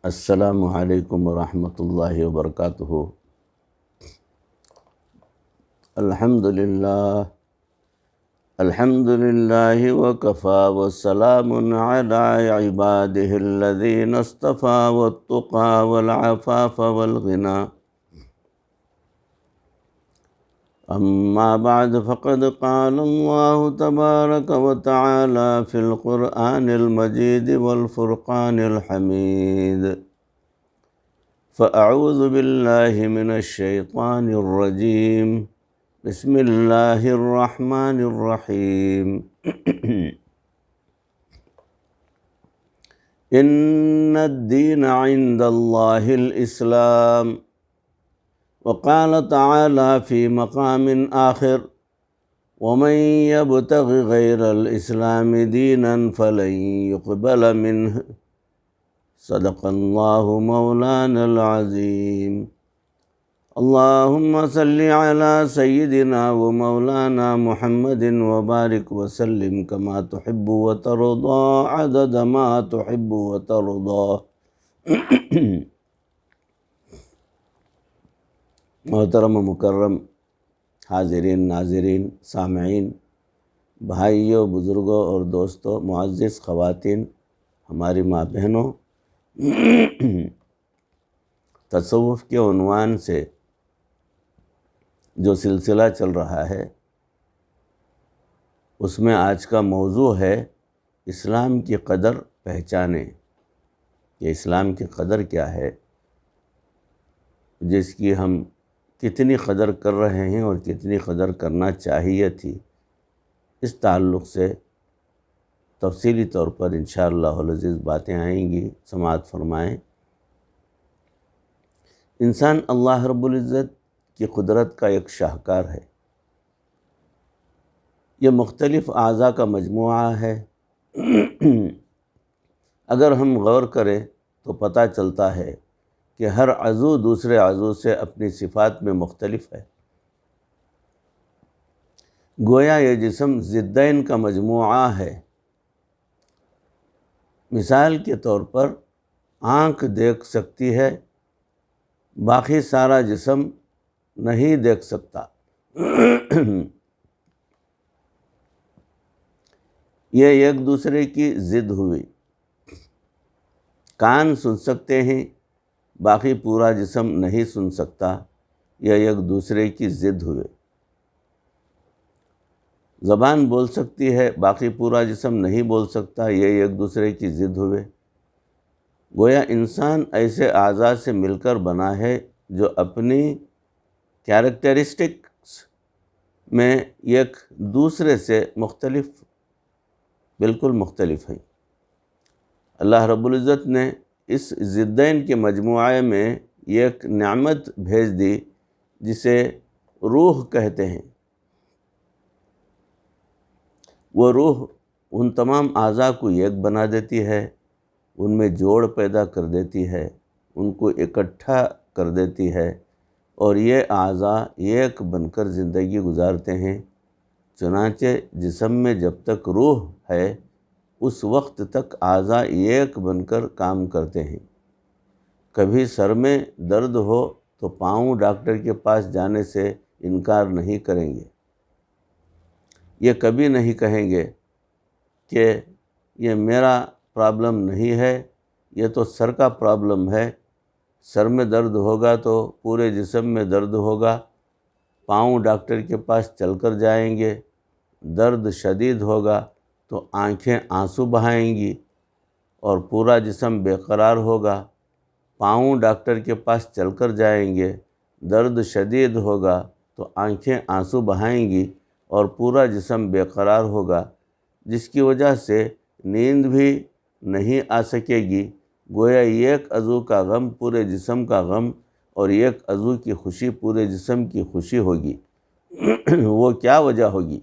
السلام علیکم ورحمۃ اللہ وبرکاتہ۔ الحمد للہ وکفی وسلام علی عبادہ الذین اصطفی والتقى والعفاف والغنى، اما بعد فقد قال اللہ تبارک وتعالی فی القرآن المجید والفرقان الحمید، فاعوذ باللہ من الشیطان الرجیم، بسم اللہ الرحمن الرحیم۔ ان الدین عند اللہ الاسلام، وقال تعالی فی مقام آخر، ومن یبتغ غیر الاسلام دینا فلن يقبل منہ، صدق اللہ مولانا العظیم۔ اللہم صلی علی سیدنا و مولانا محمد وبارک وسلم کما تحب وترضى عدد ما تحب وترضى۔ محترم و مکرم حاضرین، ناظرین، سامعین، بھائیوں، بزرگوں اور دوستوں، معزز خواتین، ہماری ماں بہنوں، تصوف کے عنوان سے جو سلسلہ چل رہا ہے، اس میں آج کا موضوع ہے اسلام کی قدر پہچانیں کہ اسلام کی قدر کیا ہے، جس کی ہم کتنی قدر کر رہے ہیں اور کتنی قدر کرنا چاہیے تھی۔ اس تعلق سے تفصیلی طور پر انشاءاللہ العزیز باتیں آئیں گی، سماعت فرمائیں۔ انسان اللہ رب العزت کی قدرت کا ایک شاہکار ہے۔ یہ مختلف اعضاء کا مجموعہ ہے۔ اگر ہم غور کریں تو پتہ چلتا ہے کہ ہر عضو دوسرے عضو سے اپنی صفات میں مختلف ہے۔ گویا یہ جسم ضدین کا مجموعہ ہے۔ مثال کے طور پر آنکھ دیکھ سکتی ہے، باقی سارا جسم نہیں دیکھ سکتا۔ یہ ایک دوسرے کی ضد ہوئی۔ کان سن سکتے ہیں، باقی پورا جسم نہیں سن سکتا، یہ ایک دوسرے کی ضد ہوئے۔ زبان بول سکتی ہے، باقی پورا جسم نہیں بول سکتا، یہ ایک دوسرے کی ضد ہوئے۔ گویا انسان ایسے اعضاء سے مل کر بنا ہے جو اپنی کیریکٹرسٹکس میں ایک دوسرے سے مختلف، بالکل مختلف ہیں۔ اللہ رب العزت نے اس ضدین کے مجموعے میں ایک نعمت بھیج دی جسے روح کہتے ہیں۔ وہ روح ان تمام اعضاء کو ایک بنا دیتی ہے، ان میں جوڑ پیدا کر دیتی ہے، ان کو اکٹھا کر دیتی ہے، اور یہ اعضاء ایک بن کر زندگی گزارتے ہیں۔ چنانچہ جسم میں جب تک روح ہے، اس وقت تک اعضاء ایک بن کر کام کرتے ہیں۔ کبھی سر میں درد ہو تو پاؤں ڈاکٹر کے پاس جانے سے انکار نہیں کریں گے۔ یہ کبھی نہیں کہیں گے کہ یہ میرا پرابلم نہیں ہے، یہ تو سر کا پرابلم ہے۔ سر میں درد ہوگا تو پورے جسم میں درد ہوگا، پاؤں ڈاکٹر کے پاس چل کر جائیں گے۔ درد شدید ہوگا تو آنکھیں آنسو بہائیں گی، اور پورا جسم بے قرار ہوگا۔ پاؤں ڈاکٹر کے پاس چل کر جائیں گے، درد شدید ہوگا تو آنکھیں آنسو بہائیں گی اور پورا جسم بے قرار ہوگا، جس کی وجہ سے نیند بھی نہیں آ سکے گی۔ گویا ایک عضو کا غم پورے جسم کا غم، اور ایک عضو کی خوشی پورے جسم کی خوشی ہوگی۔ وہ کیا وجہ ہوگی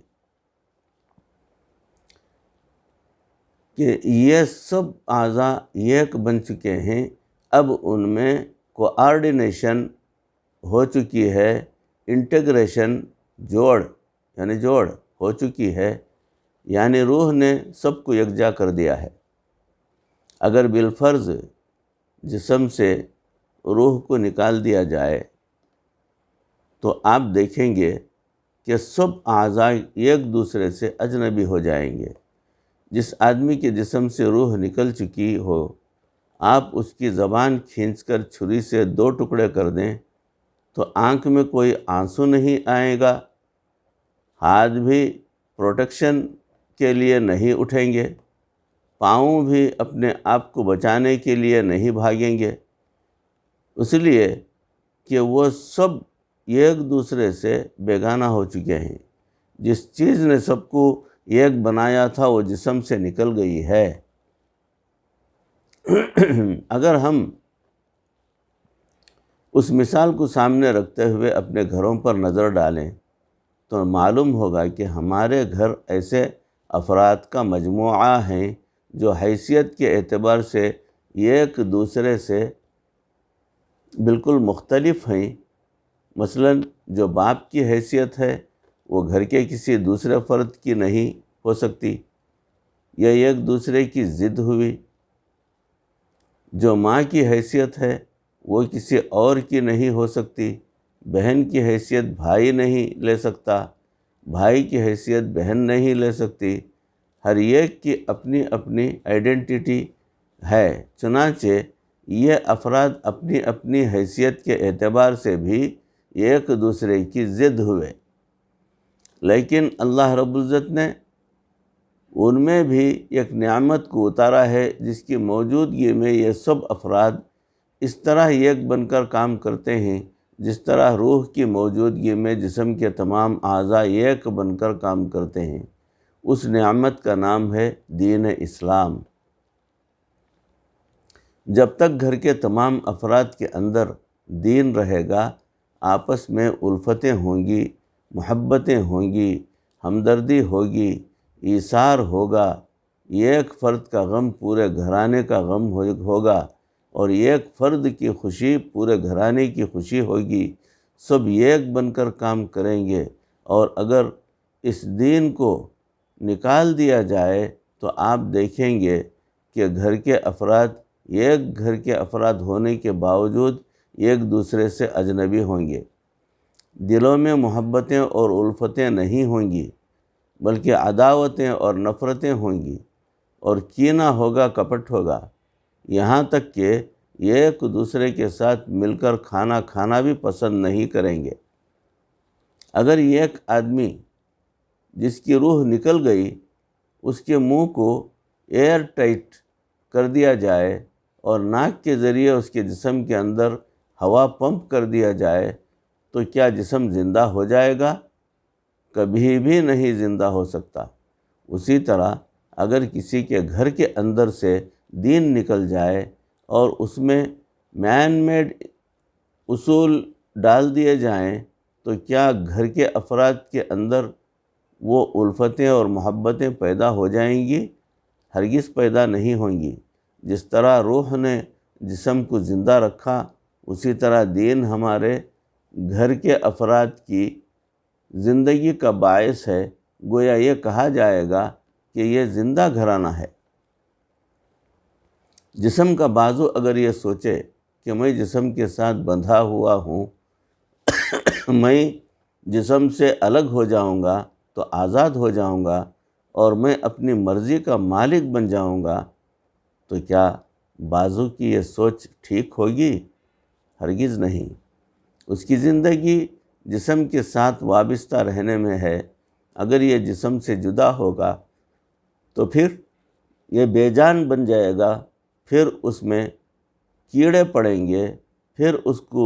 کہ یہ سب اعضاء ایک بن چکے ہیں، اب ان میں کوآرڈینیشن ہو چکی ہے، انٹیگریشن، جوڑ ہو چکی ہے، یعنی روح نے سب کو یکجا کر دیا ہے۔ اگر بالفرض جسم سے روح کو نکال دیا جائے تو آپ دیکھیں گے کہ سب اعضاء ایک دوسرے سے اجنبی ہو جائیں گے۔ جس آدمی کے جسم سے روح نکل چکی ہو، آپ اس کی زبان کھینچ کر چھری سے 2 ٹکڑے کر دیں تو آنکھ میں کوئی آنسو نہیں آئے گا، ہاتھ بھی پروٹیکشن کے لیے نہیں اٹھیں گے، پاؤں بھی اپنے آپ کو بچانے کے لیے نہیں بھاگیں گے، اس لیے کہ وہ سب ایک دوسرے سے بیگانہ ہو چکے ہیں۔ جس چیز نے سب کو ایک بنایا تھا وہ جسم سے نکل گئی ہے۔ اگر ہم اس مثال کو سامنے رکھتے ہوئے اپنے گھروں پر نظر ڈالیں تو معلوم ہوگا کہ ہمارے گھر ایسے افراد کا مجموعہ ہیں جو حیثیت کے اعتبار سے ایک دوسرے سے بالکل مختلف ہیں۔ مثلا جو باپ کی حیثیت ہے وہ گھر کے کسی دوسرے فرد کی نہیں ہو سکتی، یہ ایک دوسرے کی ضد ہوئی۔ جو ماں کی حیثیت ہے وہ کسی اور کی نہیں ہو سکتی، بہن کی حیثیت بھائی نہیں لے سکتا، بھائی کی حیثیت بہن نہیں لے سکتی، ہر ایک کی اپنی اپنی آئیڈینٹی ہے۔ چنانچہ یہ افراد اپنی اپنی حیثیت کے اعتبار سے بھی ایک دوسرے کی ضد ہوئے، لیکن اللہ رب العزت نے ان میں بھی ایک نعمت کو اتارا ہے جس کی موجودگی میں یہ سب افراد اس طرح ایک بن کر کام کرتے ہیں جس طرح روح کی موجودگی میں جسم کے تمام اعضاء ایک بن کر کام کرتے ہیں۔ اس نعمت کا نام ہے دین اسلام۔ جب تک گھر کے تمام افراد کے اندر دین رہے گا، آپس میں الفتیں ہوں گی، محبتیں ہوں گی، ہمدردی ہوگی، ایثار ہوگا، ایک فرد کا غم پورے گھرانے کا غم ہوگا اور ایک فرد کی خوشی پورے گھرانے کی خوشی ہوگی، سب ایک بن کر کام کریں گے۔ اور اگر اس دین کو نکال دیا جائے تو آپ دیکھیں گے کہ گھر کے افراد ایک گھر کے افراد ہونے کے باوجود ایک دوسرے سے اجنبی ہوں گے، دلوں میں محبتیں اور الفتیں نہیں ہوں گی بلکہ عداوتیں اور نفرتیں ہوں گی، اور کینہ ہوگا، کپٹ ہوگا، یہاں تک کہ ایک دوسرے کے ساتھ مل کر کھانا کھانا بھی پسند نہیں کریں گے۔ اگر ایک آدمی جس کی روح نکل گئی اس کے منہ کو ایئر ٹائٹ کر دیا جائے اور ناک کے ذریعے اس کے جسم کے اندر ہوا پمپ کر دیا جائے تو کیا جسم زندہ ہو جائے گا؟ کبھی بھی نہیں زندہ ہو سکتا۔ اسی طرح اگر کسی کے گھر کے اندر سے دین نکل جائے اور اس میں مین میڈ اصول ڈال دیے جائیں تو کیا گھر کے افراد کے اندر وہ الفتیں اور محبتیں پیدا ہو جائیں گی؟ ہرگز پیدا نہیں ہوں گی۔ جس طرح روح نے جسم کو زندہ رکھا، اسی طرح دین ہمارے گھر کے افراد کی زندگی کا باعث ہے۔ گویا یہ کہا جائے گا کہ یہ زندہ گھرانہ ہے۔ جسم کا بازو اگر یہ سوچے کہ میں جسم کے ساتھ بندھا ہوا ہوں، میں جسم سے الگ ہو جاؤں گا تو آزاد ہو جاؤں گا اور میں اپنی مرضی کا مالک بن جاؤں گا، تو کیا بازو کی یہ سوچ ٹھیک ہوگی؟ ہرگز نہیں۔ اس کی زندگی جسم کے ساتھ وابستہ رہنے میں ہے۔ اگر یہ جسم سے جدا ہوگا تو پھر یہ بے جان بن جائے گا، پھر اس میں کیڑے پڑیں گے، پھر اس کو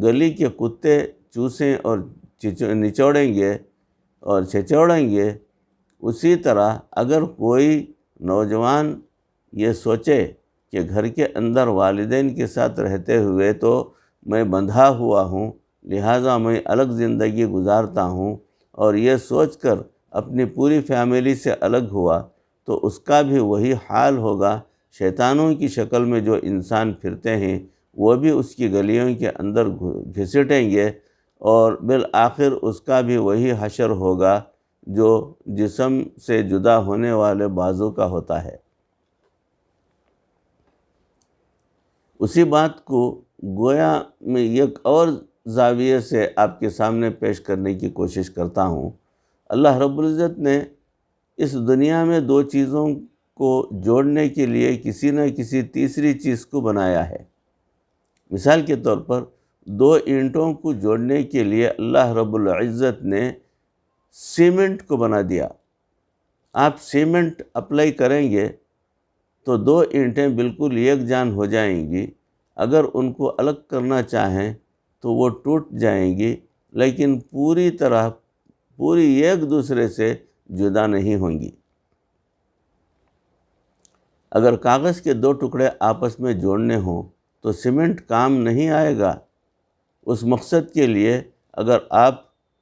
گلی کے کتے چوسیں اور نچوڑیں گے اور چھچوڑیں گے۔ اسی طرح اگر کوئی نوجوان یہ سوچے کہ گھر کے اندر والدین کے ساتھ رہتے ہوئے تو میں بندھا ہوا ہوں، لہٰذا میں الگ زندگی گزارتا ہوں، اور یہ سوچ کر اپنی پوری فیملی سے الگ ہوا، تو اس کا بھی وہی حال ہوگا۔ شیطانوں کی شکل میں جو انسان پھرتے ہیں وہ بھی اس کی گلیوں کے اندر گھسیٹیں گے، اور بالآخر اس کا بھی وہی حشر ہوگا جو جسم سے جدا ہونے والے بازو کا ہوتا ہے۔ اسی بات کو گویا میں ایک اور زاویے سے آپ کے سامنے پیش کرنے کی کوشش کرتا ہوں۔ اللہ رب العزت نے اس دنیا میں دو چیزوں کو جوڑنے کے لیے کسی نہ کسی تیسری چیز کو بنایا ہے۔ مثال کے طور پر دو اینٹوں کو جوڑنے کے لیے اللہ رب العزت نے سیمنٹ کو بنا دیا۔ آپ سیمنٹ اپلائی کریں گے تو دو اینٹیں بالکل یک جان ہو جائیں گی۔ اگر ان کو الگ کرنا چاہیں تو وہ ٹوٹ جائیں گی، لیکن پوری ایک دوسرے سے جدا نہیں ہوں گی۔ اگر کاغذ کے دو ٹکڑے آپس میں جوڑنے ہوں تو سیمنٹ کام نہیں آئے گا۔ اس مقصد کے لیے اگر آپ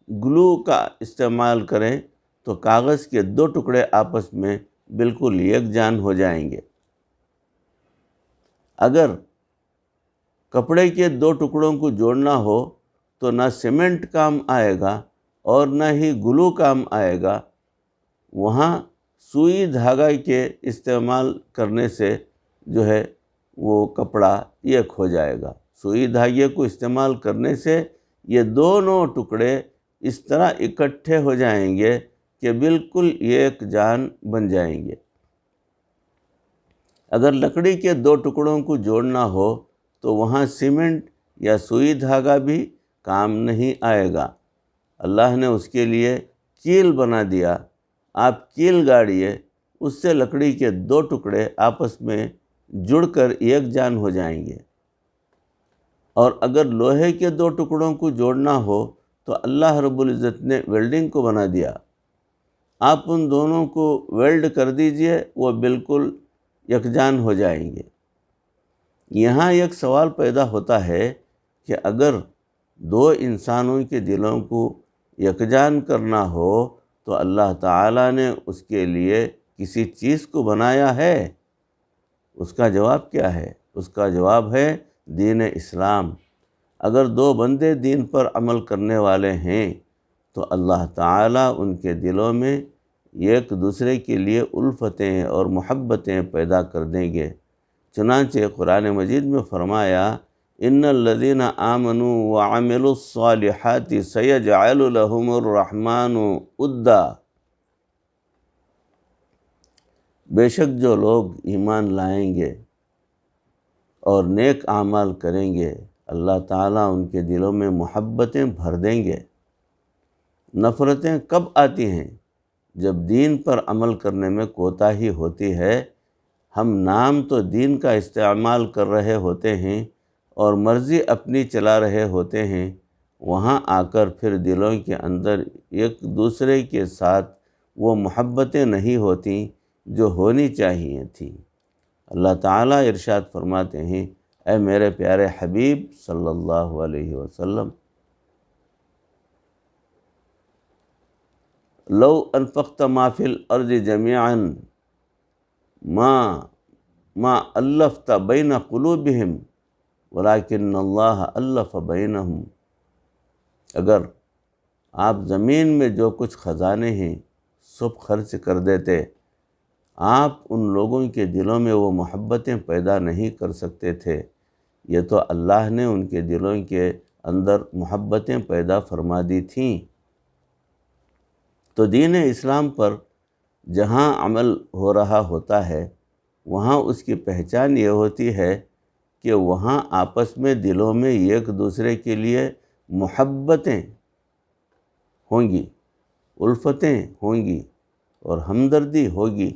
گلو کا استعمال کریں تو کاغذ کے دو ٹکڑے آپس میں بالکل یک جان ہو جائیں گے۔ اگر کپڑے کے دو ٹکڑوں کو جوڑنا ہو تو نہ سیمنٹ کام آئے گا اور نہ ہی گلو کام آئے گا۔ وہاں سوئی دھاگا کے استعمال کرنے سے جو ہے وہ کپڑا ایک ہو جائے گا۔ سوئی دھاگے کو استعمال کرنے سے یہ دونوں ٹکڑے اس طرح اکٹھے ہو جائیں گے کہ بالکل ایک جان بن جائیں گے۔ اگر لکڑی کے دو ٹکڑوں کو جوڑنا ہو تو وہاں سیمنٹ یا سوئی دھاگا بھی کام نہیں آئے گا۔ اللہ نے اس کے لیے کیل بنا دیا۔ آپ کیل گاڑیے، اس سے لکڑی کے دو ٹکڑے آپس میں جڑ کر ایک جان ہو جائیں گے۔ اور اگر لوہے کے دو ٹکڑوں کو جوڑنا ہو تو اللہ رب العزت نے ویلڈنگ کو بنا دیا۔ آپ ان دونوں کو ویلڈ کر دیجئے، وہ بالکل یکجان ہو جائیں گے۔ یہاں ایک سوال پیدا ہوتا ہے کہ اگر دو انسانوں کے دلوں کو یکجان کرنا ہو تو اللہ تعالیٰ نے اس کے لیے کسی چیز کو بنایا ہے؟ اس کا جواب کیا ہے؟ اس کا جواب ہے دین اسلام۔ اگر دو بندے دین پر عمل کرنے والے ہیں تو اللہ تعالیٰ ان کے دلوں میں ایک دوسرے کے لیے الفتیں اور محبتیں پیدا کر دیں گے۔ چنانچہ قرآن مجید میں فرمایا ان الذین آمنوا وعملوا الصالحات سیجعل لهم الرحمن ودا۔ بے شک جو لوگ ایمان لائیں گے اور نیک اعمال کریں گے، اللہ تعالیٰ ان کے دلوں میں محبتیں بھر دیں گے۔ نفرتیں کب آتی ہیں؟ جب دین پر عمل کرنے میں کوتاہی ہوتی ہے۔ ہم نام تو دین کا استعمال کر رہے ہوتے ہیں اور مرضی اپنی چلا رہے ہوتے ہیں، وہاں آ کر پھر دلوں کے اندر ایک دوسرے کے ساتھ وہ محبتیں نہیں ہوتیں جو ہونی چاہیے تھیں۔ اللہ تعالیٰ ارشاد فرماتے ہیں، اے میرے پیارے حبیب صلی اللہ علیہ وسلم، لو انفقت ما فی الارض جميعا ما الفت بین قلوبہم ولکن اللہ الف بینہم۔ اگر آپ زمین میں جو کچھ خزانے ہیں سب خرچ کر دیتے، آپ ان لوگوں کے دلوں میں وہ محبتیں پیدا نہیں کر سکتے تھے۔ یہ تو اللہ نے ان کے دلوں کے اندر محبتیں پیدا فرما دی تھیں۔ تو دین اسلام پر جہاں عمل ہو رہا ہوتا ہے وہاں اس کی پہچان یہ ہوتی ہے کہ وہاں آپس میں دلوں میں ایک دوسرے کے لیے محبتیں ہوں گی، الفتیں ہوں گی اور ہمدردی ہوگی۔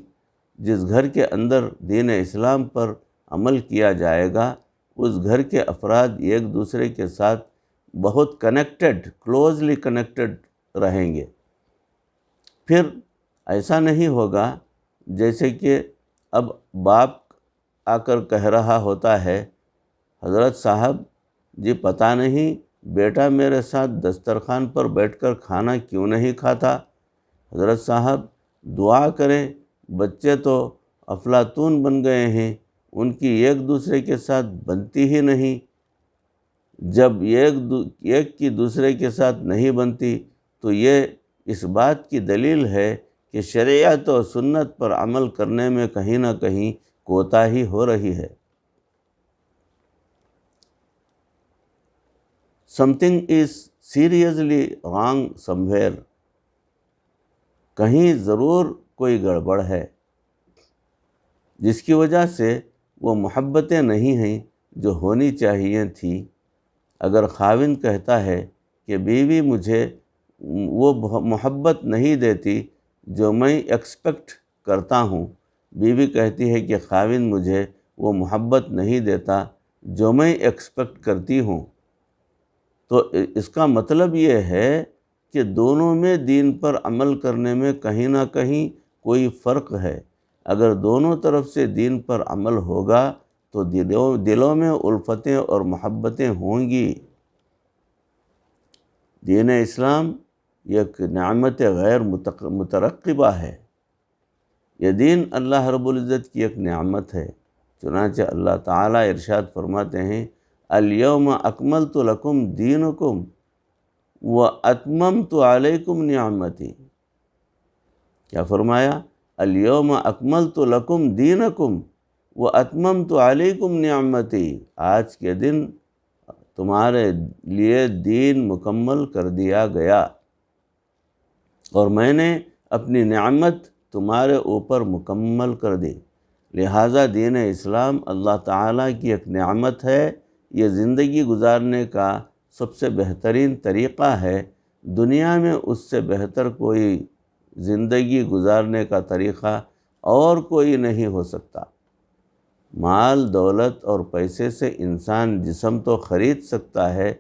جس گھر کے اندر دین اسلام پر عمل کیا جائے گا اس گھر کے افراد ایک دوسرے کے ساتھ بہت کلوزلی کنیکٹڈ رہیں گے۔ پھر ایسا نہیں ہوگا جیسے کہ اب باپ آ کر کہہ رہا ہوتا ہے، حضرت صاحب جی پتہ نہیں بیٹا میرے ساتھ دسترخوان پر بیٹھ کر کھانا کیوں نہیں کھاتا، حضرت صاحب دعا کریں، بچے تو افلاطون بن گئے ہیں، ان کی ایک دوسرے کے ساتھ بنتی ہی نہیں۔ جب ایک کی دوسرے کے ساتھ نہیں بنتی تو یہ اس بات کی دلیل ہے کہ شریعت و سنت پر عمل کرنے میں کہیں نہ کہیں کوتاہی ہو رہی ہے۔ something is seriously wrong somewhere. کہیں ضرور کوئی گڑبڑ ہے، جس کی وجہ سے وہ محبتیں نہیں ہیں جو ہونی چاہیے تھی۔ اگر خاوند کہتا ہے کہ بیوی مجھے وہ محبت نہیں دیتی جو میں ایکسپیکٹ کرتا ہوں، بیوی کہتی ہے کہ خاوند مجھے وہ محبت نہیں دیتا جو میں ایکسپیکٹ کرتی ہوں، تو اس کا مطلب یہ ہے کہ دونوں میں دین پر عمل کرنے میں کہیں نہ کہیں کوئی فرق ہے۔ اگر دونوں طرف سے دین پر عمل ہوگا تو دلوں میں الفتیں اور محبتیں ہوں گی۔ دین اسلام ایک نعمت غیر مترقبہ ہے۔ یہ دین اللہ رب العزت کی ایک نعمت ہے، چنانچہ اللہ تعالیٰ ارشاد فرماتے ہیں الیوم اکملت لکم دینکم واتممت علیکم نعمتی۔ کیا فرمایا؟ الیوم اکملت لکم دینکم واتممت علیکم نعمتی، آج کے دن تمہارے لیے دین مکمل کر دیا گیا اور میں نے اپنی نعمت تمہارے اوپر مکمل کر دی۔ لہٰذا دین اسلام اللہ تعالیٰ کی ایک نعمت ہے، یہ زندگی گزارنے کا سب سے بہترین طریقہ ہے۔ دنیا میں اس سے بہتر کوئی زندگی گزارنے کا طریقہ اور کوئی نہیں ہو سکتا۔ مال دولت اور پیسے سے انسان جسم تو خرید سکتا ہے،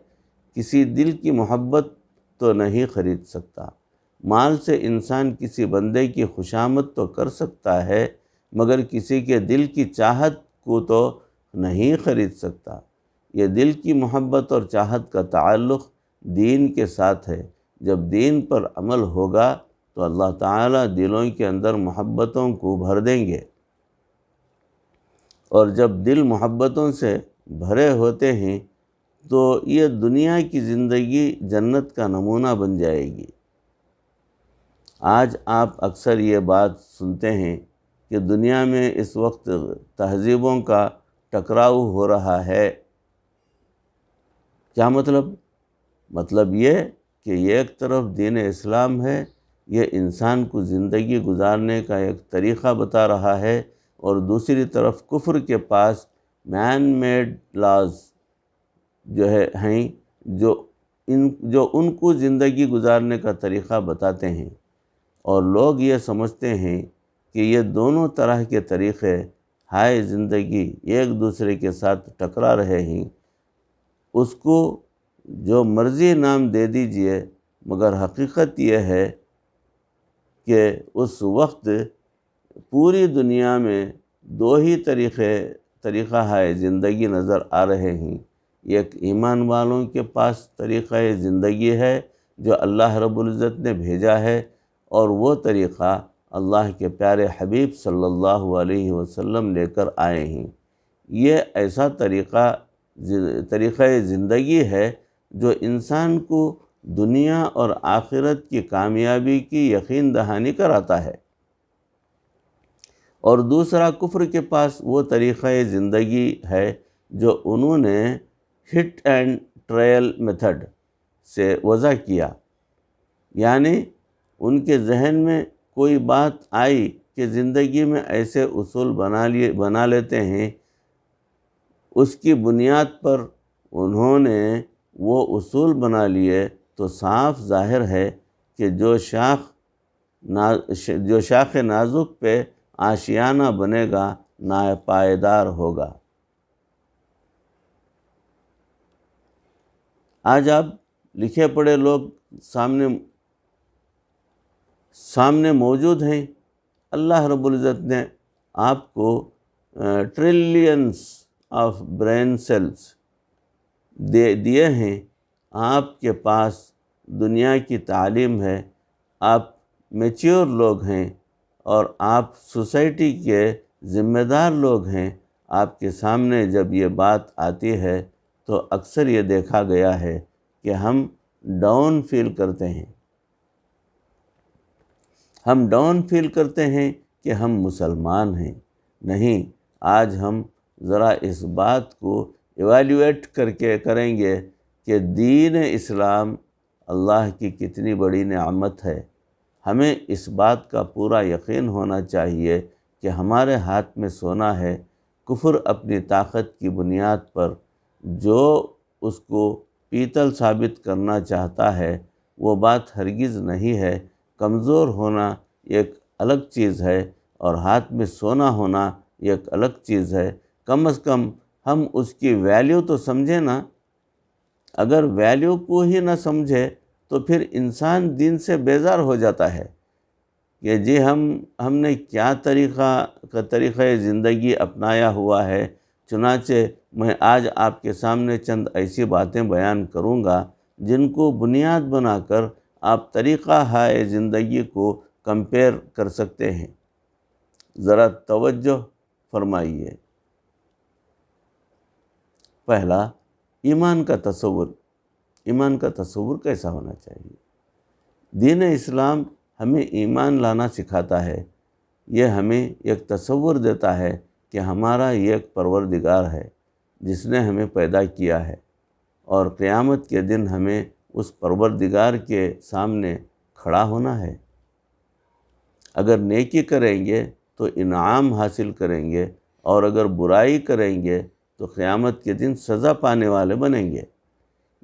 کسی دل کی محبت تو نہیں خرید سکتا۔ مال سے انسان کسی بندے کی خوشامد تو کر سکتا ہے، مگر کسی کے دل کی چاہت کو تو نہیں خرید سکتا۔ یہ دل کی محبت اور چاہت کا تعلق دین کے ساتھ ہے۔ جب دین پر عمل ہوگا تو اللہ تعالیٰ دلوں کے اندر محبتوں کو بھر دیں گے، اور جب دل محبتوں سے بھرے ہوتے ہیں تو یہ دنیا کی زندگی جنت کا نمونہ بن جائے گی۔ آج آپ اکثر یہ بات سنتے ہیں کہ دنیا میں اس وقت تہذیبوں کا ٹکراؤ ہو رہا ہے۔ کیا مطلب؟ مطلب یہ کہ ایک طرف دین اسلام ہے، یہ انسان کو زندگی گزارنے کا ایک طریقہ بتا رہا ہے، اور دوسری طرف کفر کے پاس مین میڈ لاز ہیں جو ان کو زندگی گزارنے کا طریقہ بتاتے ہیں، اور لوگ یہ سمجھتے ہیں کہ یہ دونوں طرح کے طریقے ہائے زندگی ایک دوسرے کے ساتھ ٹکرا رہے ہیں۔ اس کو جو مرضی نام دے دیجئے، مگر حقیقت یہ ہے کہ اس وقت پوری دنیا میں دو ہی طریقہ ہے زندگی نظر آ رہے ہیں۔ ایک ایمان والوں کے پاس طریقہ زندگی ہے جو اللہ رب العزت نے بھیجا ہے، اور وہ طریقہ اللہ کے پیارے حبیب صلی اللہ علیہ وسلم لے کر آئے ہیں۔ یہ ایسا طریقہ زندگی ہے جو انسان کو دنیا اور آخرت کی کامیابی کی یقین دہانی کراتا ہے، اور دوسرا کفر کے پاس وہ طریقہ زندگی ہے جو انہوں نے ہٹ اینڈ ٹرائل میتھڈ سے وضع کیا، یعنی ان کے ذہن میں کوئی بات آئی کہ زندگی میں ایسے اصول بنا لیتے ہیں، اس کی بنیاد پر انہوں نے وہ اصول بنا لیے، تو صاف ظاہر ہے کہ جو شاخ نازک پہ آشیانہ بنے گا ناپائیدار ہوگا۔ آج آپ لکھے پڑھے لوگ سامنے موجود ہیں۔ اللہ رب العزت نے آپ کو ٹریلینز آف برین سیلز دیے ہیں، آپ کے پاس دنیا کی تعلیم ہے، آپ میچیور لوگ ہیں، اور آپ سوسائٹی کے ذمہ دار لوگ ہیں۔ آپ کے سامنے جب یہ بات آتی ہے تو اکثر یہ دیکھا گیا ہے کہ ہم ڈاؤن فیل کرتے ہیں۔ ہم ڈاؤن فیل کرتے ہیں کہ ہم مسلمان ہیں۔ نہیں، آج ہم ذرا اس بات کو ایویلیویٹ کریں گے کہ دین اسلام اللہ کی کتنی بڑی نعمت ہے۔ ہمیں اس بات کا پورا یقین ہونا چاہیے کہ ہمارے ہاتھ میں سونا ہے۔ کفر اپنی طاقت کی بنیاد پر جو اس کو پیتل ثابت کرنا چاہتا ہے وہ بات ہرگز نہیں ہے۔ کمزور ہونا ایک الگ چیز ہے اور ہاتھ میں سونا ہونا ایک الگ چیز ہے۔ کم از کم ہم اس کی ویلیو تو سمجھیں نا۔ اگر ویلیو کو ہی نہ سمجھے تو پھر انسان دین سے بیزار ہو جاتا ہے کہ جی ہم نے کیا طریقہ زندگی اپنایا ہوا ہے۔ چنانچہ میں آج آپ کے سامنے چند ایسی باتیں بیان کروں گا جن کو بنیاد بنا کر آپ طریقہ ہائے زندگی کو کمپیئر کر سکتے ہیں۔ ذرا توجہ فرمائیے۔ پہلا، ایمان کا تصور۔ ایمان کا تصور کیسا ہونا چاہیے؟ دین اسلام ہمیں ایمان لانا سکھاتا ہے۔ یہ ہمیں ایک تصور دیتا ہے کہ ہمارا ایک پروردگار ہے جس نے ہمیں پیدا کیا ہے، اور قیامت کے دن ہمیں اس پروردگار کے سامنے کھڑا ہونا ہے۔ اگر نیکی کریں گے تو انعام حاصل کریں گے، اور اگر برائی کریں گے تو قیامت کے دن سزا پانے والے بنیں گے۔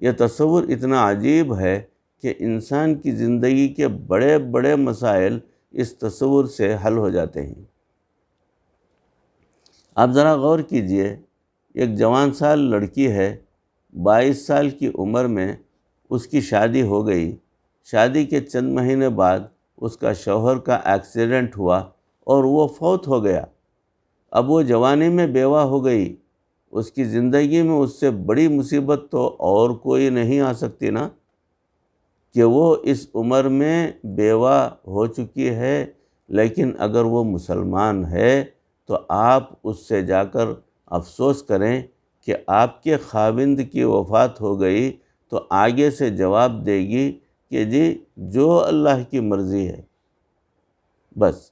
یہ تصور اتنا عجیب ہے کہ انسان کی زندگی کے بڑے بڑے مسائل اس تصور سے حل ہو جاتے ہیں۔ آپ ذرا غور کیجئے، ایک جوان سال لڑکی ہے، 22 سال کی عمر میں اس کی شادی ہو گئی۔ شادی کے چند مہینے بعد اس کا شوہر کا ایکسیڈنٹ ہوا اور وہ فوت ہو گیا۔ اب وہ جوانی میں بیوہ ہو گئی۔ اس کی زندگی میں اس سے بڑی مصیبت تو اور کوئی نہیں آ سکتی نا، کہ وہ اس عمر میں بیوہ ہو چکی ہے۔ لیکن اگر وہ مسلمان ہے تو آپ اس سے جا کر افسوس کریں کہ آپ کے خاوند کی وفات ہو گئی تو آگے سے جواب دے گی کہ جی جو اللہ کی مرضی ہے۔ بس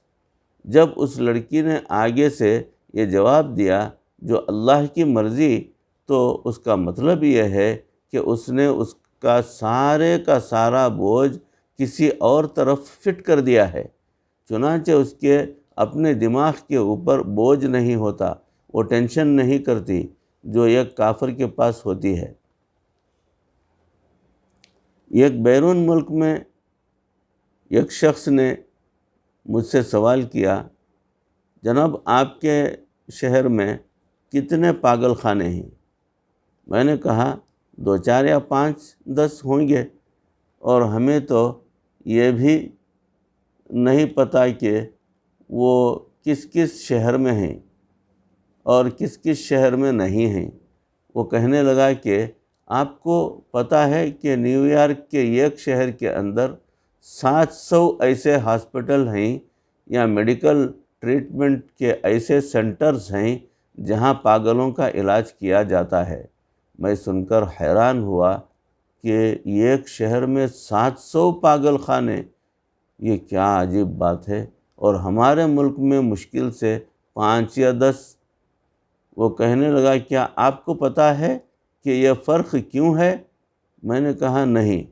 جب اس لڑکی نے آگے سے یہ جواب دیا جو اللہ کی مرضی، تو اس کا مطلب یہ ہے کہ اس نے اس کا سارا بوجھ کسی اور طرف فٹ کر دیا ہے۔ چنانچہ اس کے اپنے دماغ کے اوپر بوجھ نہیں ہوتا، وہ ٹینشن نہیں کرتی جو ایک کافر کے پاس ہوتی ہے۔ ایک بیرون ملک میں ایک شخص نے مجھ سے سوال کیا، جناب آپ کے شہر میں کتنے پاگل خانے ہیں؟ میں نے کہا 2 4 یا 5 10 ہوں گے، اور ہمیں تو یہ بھی نہیں پتہ کہ وہ کس کس شہر میں ہیں اور کس کس شہر میں نہیں ہیں۔ وہ کہنے لگا کہ آپ کو پتہ ہے کہ نیو یارک کے ایک شہر کے اندر 700 ایسے ہاسپٹل ہیں یا میڈیکل ٹریٹمنٹ کے ایسے سینٹرز ہیں جہاں پاگلوں کا علاج کیا جاتا ہے۔ میں سن کر حیران ہوا کہ ایک شہر میں 700 پاگل خانے، یہ کیا عجیب بات ہے، اور ہمارے ملک میں مشکل سے 5 یا 10۔ وہ کہنے لگا کیا آپ کو پتہ ہے کہ یہ فرق کیوں ہے؟ میں نے کہا نہیں۔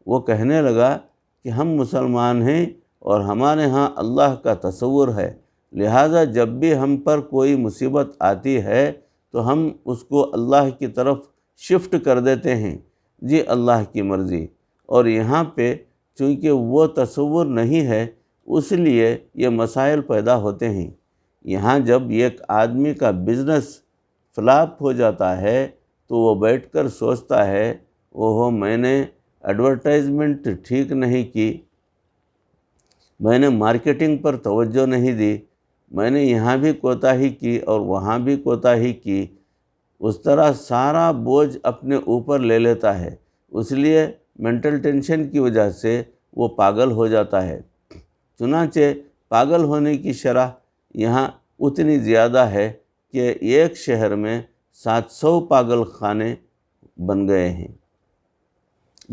وہ کہنے لگا کہ ہم مسلمان ہیں اور ہمارے ہاں اللہ کا تصور ہے، لہٰذا جب بھی ہم پر کوئی مصیبت آتی ہے تو ہم اس کو اللہ کی طرف شفٹ کر دیتے ہیں، جی اللہ کی مرضی۔ اور یہاں پہ چونکہ وہ تصور نہیں ہے، اس لیے یہ مسائل پیدا ہوتے ہیں۔ یہاں جب ایک آدمی کا بزنس فلاپ ہو جاتا ہے تو وہ بیٹھ کر سوچتا ہے، اوہو میں نے ایڈورٹائزمنٹ ٹھیک نہیں کی، میں نے مارکیٹنگ پر توجہ نہیں دی، میں نے یہاں بھی کوتاہی کی اور وہاں بھی کوتاہی کی۔ اس طرح سارا بوجھ اپنے اوپر لے لیتا ہے، اس لیے مینٹل ٹینشن کی وجہ سے وہ پاگل ہو جاتا ہے۔ چنانچہ پاگل ہونے کی شرح یہاں اتنی زیادہ ہے کہ ایک شہر میں 700 پاگل خانے بن گئے ہیں۔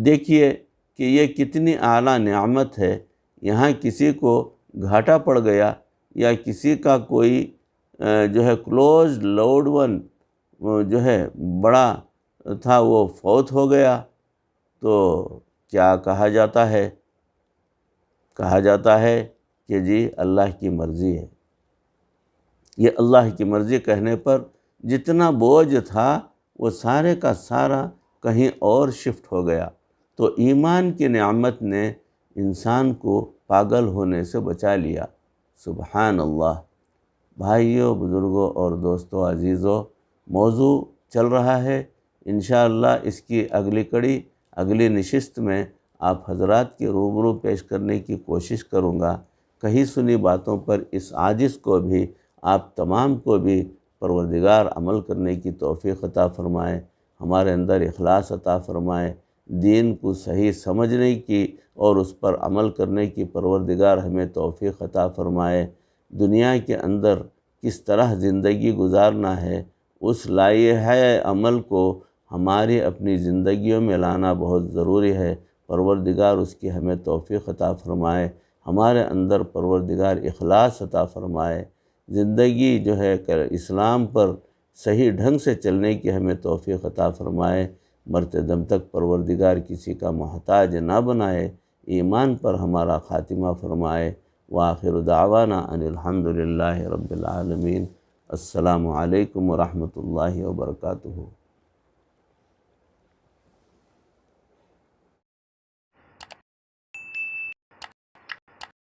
دیکھیے کہ یہ کتنی اعلیٰ نعمت ہے۔ یہاں کسی کو گھاٹا پڑ گیا یا کسی کا کوئی کلوز لوڈ ون جو ہے بڑا تھا وہ فوت ہو گیا تو کیا کہا جاتا ہے؟ کہا جاتا ہے کہ جی اللہ کی مرضی ہے۔ یہ اللہ کی مرضی کہنے پر جتنا بوجھ تھا وہ سارے کا سارا کہیں اور شفٹ ہو گیا۔ تو ایمان کی نعمت نے انسان کو پاگل ہونے سے بچا لیا۔ سبحان اللہ۔ بھائیوں، بزرگوں اور دوستوں، عزیزوں، موضوع چل رہا ہے۔ انشاءاللہ اس کی اگلی کڑی، اگلی نشست میں آپ حضرات کے روبرو پیش کرنے کی کوشش کروں گا۔ کہیں سنی باتوں پر اس عاجز کو بھی، آپ تمام کو بھی پروردگار عمل کرنے کی توفیق عطا فرمائے، ہمارے اندر اخلاص عطا فرمائے، دین کو صحیح سمجھنے کی اور اس پر عمل کرنے کی پروردگار ہمیں توفیق عطا فرمائے۔ دنیا کے اندر کس طرح زندگی گزارنا ہے، اس لائحہ عمل کو ہماری اپنی زندگیوں میں لانا بہت ضروری ہے۔ پروردگار اس کی ہمیں توفیق عطا فرمائے، ہمارے اندر پروردگار اخلاص عطا فرمائے، زندگی جو ہے کہ اسلام پر صحیح ڈھنگ سے چلنے کی ہمیں توفیق عطا فرمائے، مرتے دم تک پروردگار کسی کا محتاج نہ بنائے، ایمان پر ہمارا خاتمہ فرمائے۔ وآخر دعوانا ان الحمد للہ رب العالمین۔ السلام علیکم ورحمۃ اللہ وبرکاتہ۔